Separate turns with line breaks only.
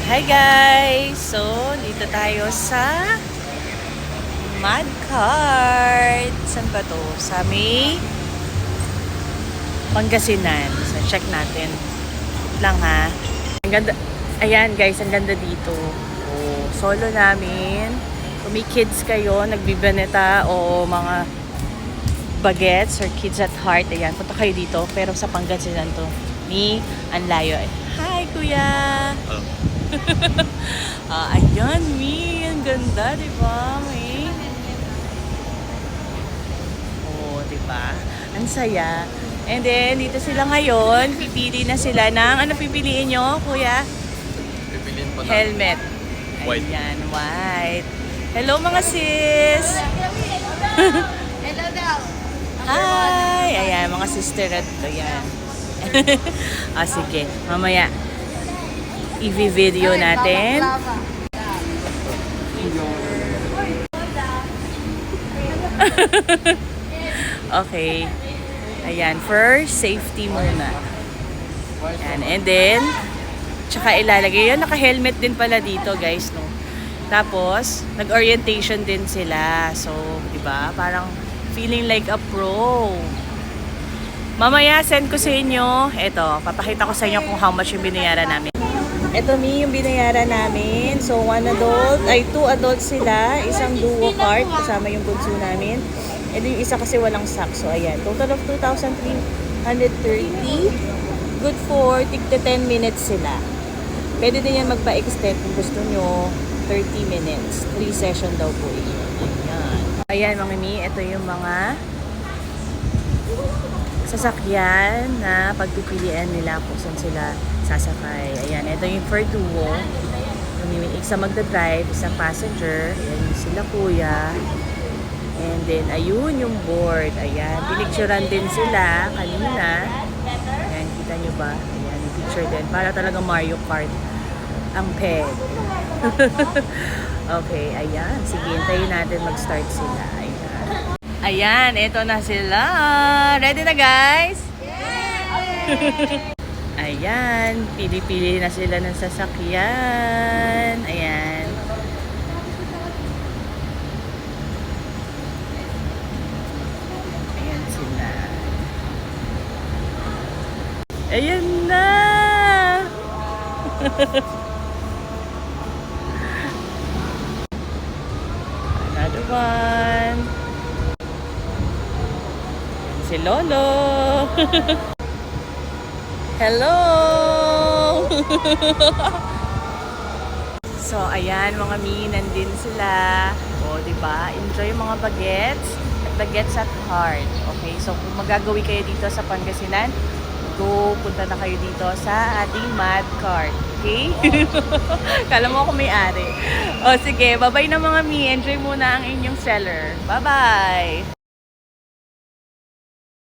Hi guys! So, dito tayo sa Mud Cart. Saan ba to? Sa may Pangasinan. So, check natin. Wait lang ha. Ang ganda. Ayan guys, ang ganda dito. Oh, solo namin. Kung may kids kayo, nagbibaneta o mga bagets or kids at heart, ayan, punta kayo dito. Pero sa Pangasinan to. Ang layo. Hi kuya!
Oh.
Ayan, ang ganda, di ba, Mi? Oh, di ba? Ang saya. And then, dito sila ngayon. Pipili na sila ng, ano pipiliin nyo, kuya?
Pipiliin pa na.
Helmet.
White.
Ayan, white. Hello, mga sis!
Hello daw.
Hi! Ayan, mga sister at ayan. Sige. Mamaya, i-video natin. Okay. Ayan, first, safety muna. Ayan, and then, tsaka ilalagay. Yan, naka-helmet din pala dito, guys, no? Tapos, nag-orientation din sila. So, di ba? Parang feeling like a pro. Mamaya, send ko sa inyo. Ito, papakita ko sa inyo kung how much yung binayaran namin. Ito, yung binayaran namin. So, 2 adults sila. Isang duo cart, kasama yung bunso namin. And yung isa kasi walang sack. So, ayan. Total of 2,330. Good for tigta 10 minutes sila. Pwede din yan magpa-extend kung gusto nyo. 30 minutes. 3 session daw po yun. Ayan. Ayan, mga mi. Ito yung mga sasakyan na pagpipilian nila kung saan sila sasakay. Ayan, ito yung for duo. Isa magdadrive, isang passenger. Ayan sila kuya. And then, ayun yung board. Ayan, pinicturean din sila kanina. Ayan, kita nyo ba? Ayan, yung picture din. Para talaga Mario Kart ang peg. Okay, ayan. Sige, hintayin natin mag-start sila. Ayan. Ayan, ito na sila. Ready na, guys? Ayan, pili-pili na sila ng sasakyan. Ayan. Ayan sila. Ayan na! Another one. Si Lolo. Hello! So, ayan mga mi, nandun sila. O, diba? Enjoy mga bagets at bagets at heart. Okay, so kung magagawi kayo dito sa Pangasinan, punta na kayo dito sa ating Mud Cart. Okay? Kala mo ako may-ari. O, sige, bye-bye na mga mi. Enjoy muna ang inyong seller. Bye-bye!